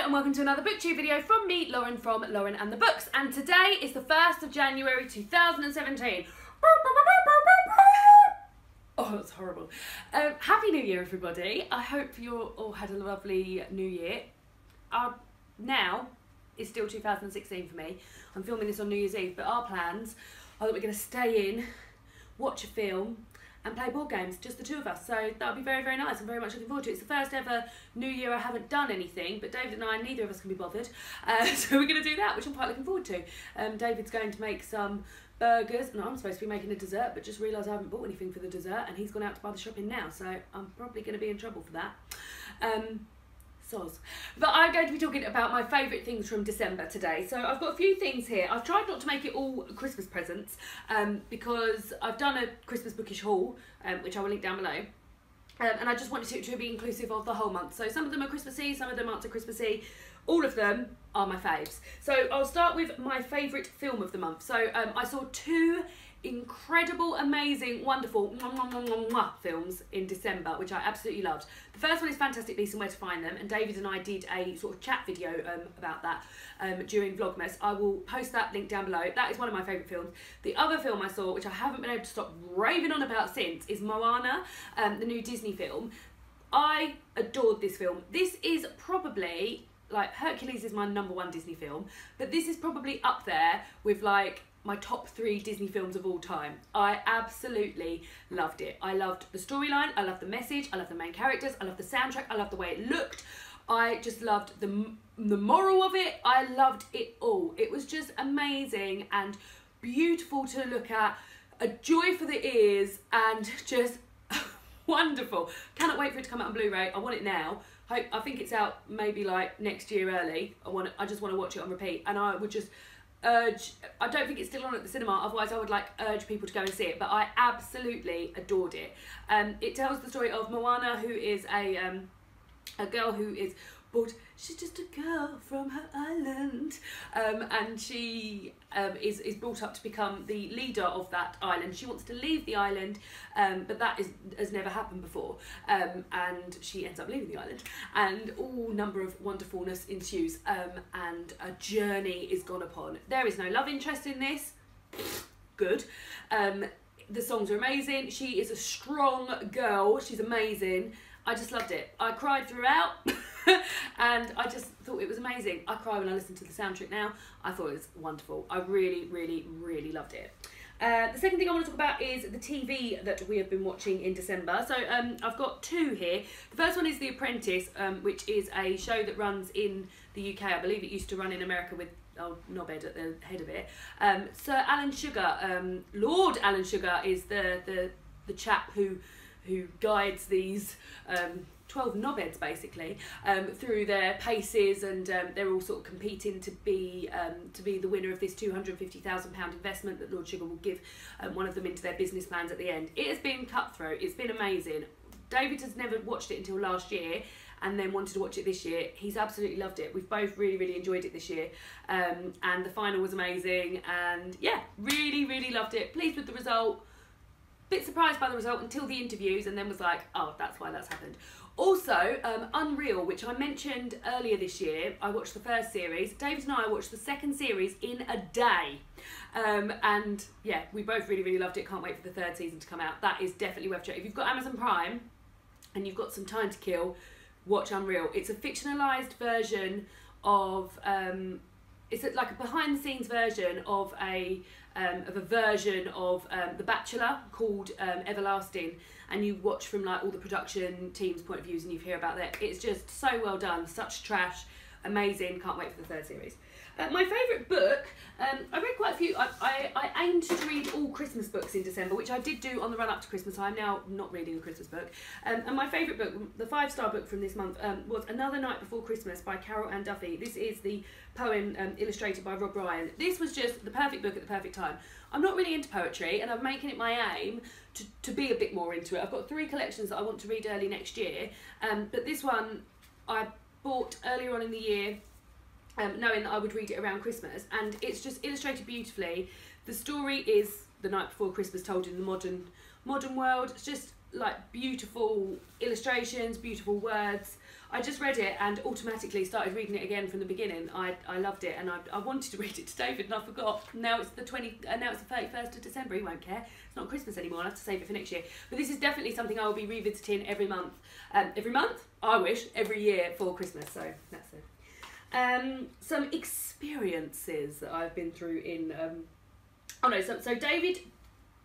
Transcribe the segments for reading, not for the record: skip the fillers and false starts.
and welcome to another booktube video from me, Lauren from Lauren and the Books. And today is the 1st of January 2017. Oh, that's horrible. Happy New Year, everybody. I hope you all had a lovely New Year. Now, it's still 2016 for me. I'm filming this on New Year's Eve, but our plans are that we're going to stay in, watch a film, and play board games, just the two of us. So that'll be very, very nice. I'm very much looking forward to it. It's the first ever New Year I haven't done anything, but David and I, neither of us can be bothered. So we're going to do that, which I'm quite looking forward to. David's going to make some burgers, and I'm supposed to be making a dessert, but just realised I haven't bought anything for the dessert, and he's gone out to buy the shopping now, so I'm probably going to be in trouble for that. Soz. But I'm going to be talking about my favourite things from December today. So I've got a few things here. I've tried not to make it all Christmas presents because I've done a Christmas bookish haul, which I will link down below. And I just wanted it to be inclusive of the whole month. So some of them are Christmassy, some of them aren't so Christmassy. All of them are my faves. So I'll start with my favourite film of the month. So I saw two incredible, amazing, wonderful films in December, which I absolutely loved. The first one is Fantastic Beasts and Where to Find Them, and David and I did a sort of chat video about that during Vlogmas. I will post that link down below. That is one of my favourite films. The other film I saw, which I haven't been able to stop raving on about since, is Moana, the new Disney film. I adored this film. This is probably, like, Hercules is my #1 Disney film, but this is probably up there with, like, my top 3 Disney films of all time. I absolutely loved it. I loved the storyline, I loved the message, I loved the main characters, I loved the soundtrack, I loved the way it looked. I just loved the moral of it. I loved it all. It was just amazing and beautiful to look at, a joy for the ears, and just wonderful. Cannot wait for it to come out on Blu-ray. I want it now. I think it's out maybe like next year early. I just want to watch it on repeat, and I would just urge, I don't think it's still on at the cinema, otherwise I would like urge people to go and see it, but I absolutely adored it. It tells the story of Moana, who is a girl who is bored. She's just a girl from her island, and she is brought up to become the leader of that island. She wants to leave the island, but that has never happened before, and she ends up leaving the island, and all number of wonderfulness ensues, and a journey is gone upon. There is no love interest in this. Good. The songs are amazing. She is a strong girl. She's amazing. I just loved it. I cried throughout and I just thought it was amazing. I cry when I listen to the soundtrack now. I thought it was wonderful. I really, really, really loved it. The second thing I want to talk about is the TV that we have been watching in December. So I've got two here. The first one is The Apprentice, which is a show that runs in the UK. I believe it used to run in America with old Knobhead at the head of it. Sir Alan Sugar, Lord Alan Sugar is the chap who guides these 12 knobheads basically through their paces, and they're all sort of competing to be the winner of this £250,000 investment that Lord Sugar will give one of them into their business plans at the end. It has been cutthroat. It's been amazing. David has never watched it until last year, and then wanted to watch it this year. He's absolutely loved it. We've both really, really enjoyed it this year, and the final was amazing, and yeah, really, really loved it. Pleased with the result. Bit surprised by the result until the interviews, and then was like, oh, that's why that's happened. Also, Unreal, which I mentioned earlier this year. I watched the first series. David and I watched the second series in a day. And yeah, we both really, really loved it. Can't wait for the 3rd season to come out. That is definitely worth checking. If you've got Amazon Prime and you've got some time to kill, watch Unreal. It's a fictionalised version of, it's like a behind-the-scenes version of a version of The Bachelor called Everlasting, and you watch from like all the production team's point of views, and you hear about that. It's just so well done, such trash, amazing. Can't wait for the 3rd series. My favourite book, I read quite a few. I aimed to read all Christmas books in December, which I did do on the run up to Christmas. I'm now not reading a Christmas book. And my favourite book, the 5-star book from this month, was Another Night Before Christmas by Carol Ann Duffy. This is the poem illustrated by Rob Ryan. This was just the perfect book at the perfect time. I'm not really into poetry, and I'm making it my aim to be a bit more into it. I've got 3 collections that I want to read early next year, but this one I bought earlier on in the year, knowing that I would read it around Christmas, and it's just illustrated beautifully. The story is the night before Christmas told in the modern world. It's just like beautiful illustrations, beautiful words. I just read it and automatically started reading it again from the beginning. I loved it, and I wanted to read it to David and I forgot. Now it's the 31st of December. He won't care. It's not Christmas anymore. I'll have to save it for next year. But this is definitely something I will be revisiting every month. Every month? I wish. Every year for Christmas. So that's it. Some experiences that I've been through in... So David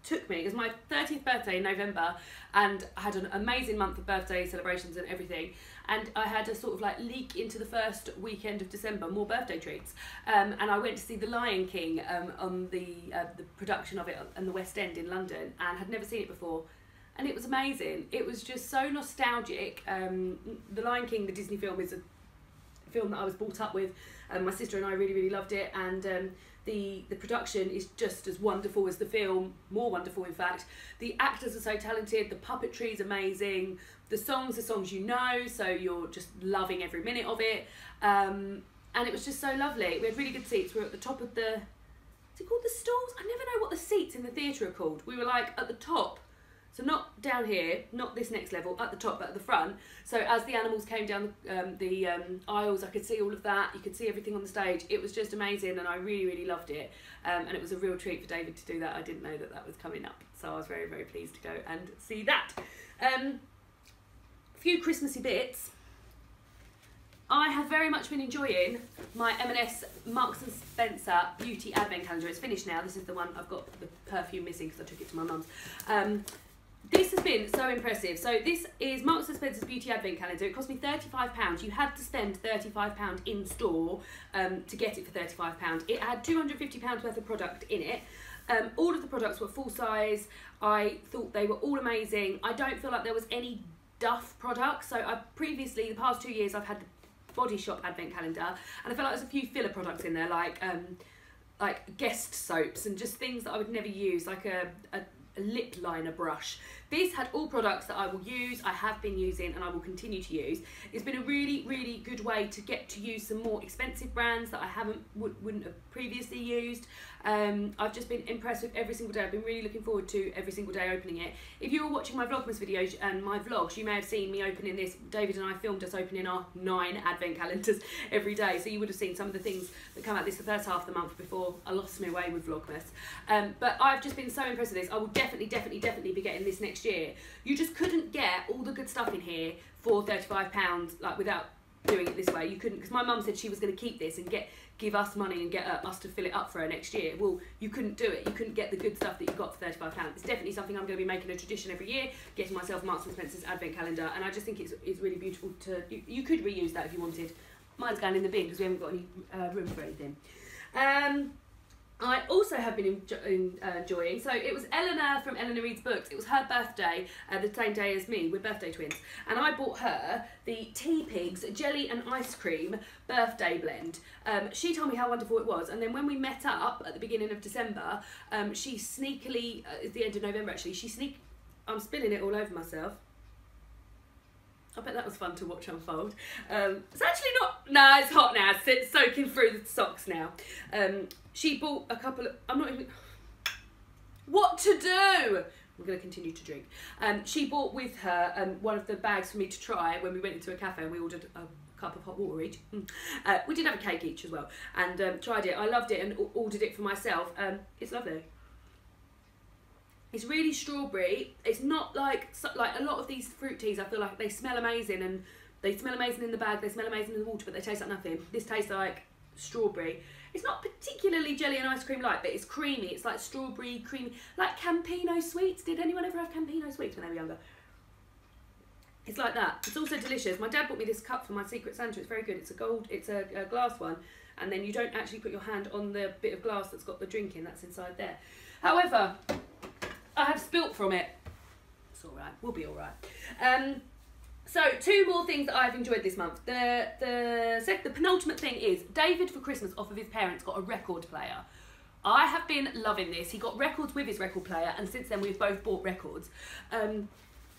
took me, it was my 30th birthday in November, and I had an amazing month of birthday celebrations and everything, and I had a sort of like leak into the first weekend of December, more birthday treats, and I went to see The Lion King on the production of it in the West End in London, and had never seen it before, and it was amazing. It was just so nostalgic. The Lion King, the Disney film, is a film that I was brought up with, and my sister and I really loved it, and the production is just as wonderful as the film, more wonderful in fact. The actors are so talented, the puppetry is amazing, the songs are songs you know, so you're just loving every minute of it, and it was just so lovely. We had really good seats. We were at the top of the, is it called the stalls? I never know what the seats in the theatre are called. We were like at the top. So not down here, not this next level, at the top, but at the front. So as the animals came down the aisles, I could see all of that. You could see everything on the stage. It was just amazing, and I really loved it. And it was a real treat for David to do that. I didn't know that that was coming up, so I was very pleased to go and see that. A few Christmassy bits. I have very much been enjoying my M&S Marks and Spencer Beauty Advent Calendar. It's finished now. This is the one I've got the perfume missing because I took it to my mum's. This has been so impressive. So this is Marks and Spencer's Beauty Advent Calendar. It cost me £35. You had to spend £35 in store to get it for £35. It had £250 worth of product in it. All of the products were full size. I thought they were all amazing. I don't feel like there was any duff products. So previously, the past 2 years, I've had the Body Shop Advent Calendar, and I feel like there's a few filler products in there, like Guest soaps and just things that I would never use, like a lip liner brush. This had all products that I will use, I have been using, and I will continue to use. It's been a really good way to get to use some more expensive brands that I wouldn't have previously used. I've just been impressed with every single day. I've been really looking forward to every single day opening it. If you were watching my Vlogmas videos and my vlogs, you may have seen me opening this. David and I filmed us opening our 9 advent calendars every day, so you would have seen some of the things that come out this the first half of the month before I lost my way with Vlogmas. But I've just been so impressed with this. I will definitely be getting this next year. You just couldn't get all the good stuff in here for £35, like, without doing it this way. You couldn't, because my mum said she was going to keep this and give us money and get us to fill it up for her next year. Well, you couldn't do it. You couldn't get the good stuff that you got for £35. It's definitely something I'm going to be making a tradition every year, getting myself Marks and Spencer's Advent Calendar, and I just think it's really beautiful to... You could reuse that if you wanted. Mine's going in the bin because we haven't got any room for anything. I also have been enjoying, so it was Eleanor from Eleanor Reads Books. It was her birthday the same day as me. We're birthday twins, and I bought her the Teapigs Jelly and Ice Cream birthday blend. She told me how wonderful it was, and then when we met up at the beginning of December, she sneakily, at the end of November actually, I'm spilling it all over myself. I bet that was fun to watch unfold. It's actually not, no, it's hot now, it's soaking through the socks now. She bought a couple of, I'm not even, what to do? I'm going to continue to drink. She bought with her one of the bags for me to try when we went into a cafe and we ordered a cup of hot water each. We did have a cake each as well, and tried it. I loved it and ordered it for myself. It's lovely. It's really strawberry. It's not like a lot of these fruit teas. I feel like they smell amazing, and they smell amazing in the bag, they smell amazing in the water, but they taste like nothing. This tastes like strawberry. It's not particularly jelly and ice cream like, but it's creamy. It's like strawberry, creamy, like Campino sweets. Did anyone ever have Campino sweets when they were younger? It's like that. It's also delicious. My dad bought me this cup for my Secret Santa. It's very good. It's a glass one, and then you don't actually put your hand on the bit of glass that's got the drink in. That's inside there. However, I have spilt from it. It's all right. We'll be all right. So 2 more things that I've enjoyed this month. The penultimate thing is David for Christmas off of his parents got a record player. I have been loving this. He got records with his record player, and since then we've both bought records.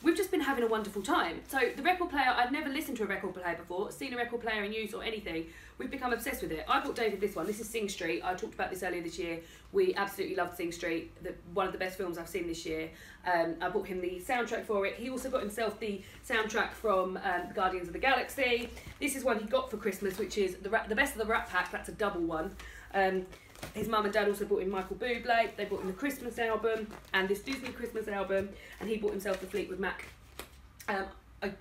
we've just been having a wonderful time. So the record player, I'd never listened to a record player before, seen a record player in use or anything. We've become obsessed with it. I bought David this one. This is Sing Street. I talked about this earlier this year. We absolutely loved Sing Street, one of the best films I've seen this year. I bought him the soundtrack for it. He also got himself the soundtrack from Guardians of the Galaxy. This is one he got for Christmas, which is the Best of the Rat Pack. That's a double one. His mum and dad also bought him Michael Bublé. They bought him the Christmas album and this Disney Christmas album, and he bought himself the Fleetwood Mac.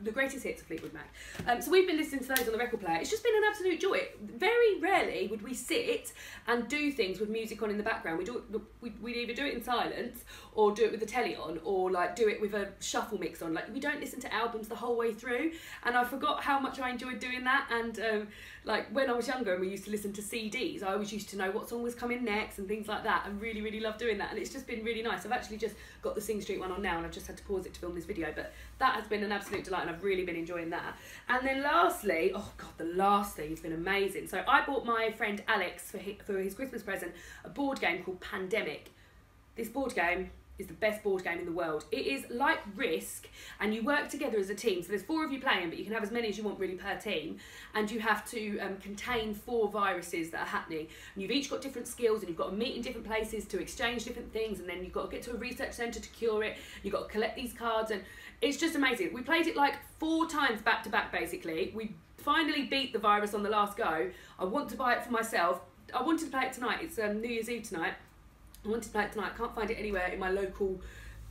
The greatest hits of Fleetwood Mac. So we've been listening to those on the record player. It's just been an absolute joy. Very rarely would we sit and do things with music on in the background. We'd either do it in silence or do it with the telly on, or like do it with a shuffle mix on. Like, we don't listen to albums the whole way through, and I forgot how much I enjoyed doing that. And like when I was younger and we used to listen to CDs, I always used to know what song was coming next and things like that. I really, really love doing that, and it's just been really nice. I've actually just got the Sing Street one on now, and I've just had to pause it to film this video, but that has been an absolute delight, and I've really been enjoying that. And then lastly, oh god, the last thing has been amazing. So I bought my friend Alex for his Christmas present a board game called Pandemic. This board game is the best board game in the world. It is like Risk, and you work together as a team. So there's 4 of you playing, but you can have as many as you want really per team, and you have to contain 4 viruses that are happening. And you've each got different skills, and you've got to meet in different places to exchange different things, and then you've got to get to a research centre to cure it. You've got to collect these cards, and it's just amazing. We played it like 4 times back to back basically. We finally beat the virus on the last go. I want to buy it for myself. I wanted to play it tonight. It's New Year's Eve tonight. I wanted to play it tonight. I can't find it anywhere in my local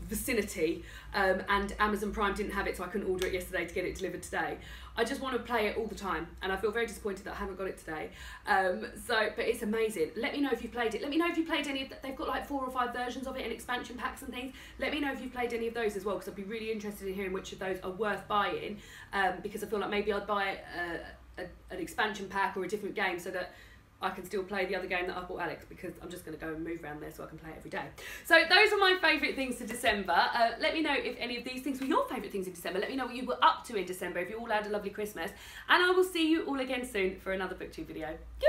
vicinity, and Amazon Prime didn't have it, so I couldn't order it yesterday to get it delivered today. I just want to play it all the time, and I feel very disappointed that I haven't got it today. But it's amazing. Let me know if you've played it. Let me know if you've played any of they've got like 4 or 5 versions of it and expansion packs and things. Let me know if you've played any of those as well, because I'd be really interested in hearing which of those are worth buying, because I feel like maybe I'd buy an expansion pack or a different game so that I can still play the other game that I bought Alex, because I'm just going to go and move around there so I can play it every day. So those are my favourite things for December. Let me know if any of these things were your favourite things in December. Let me know what you were up to in December, if you all had a lovely Christmas. And I will see you all again soon for another BookTube video. Goodbye!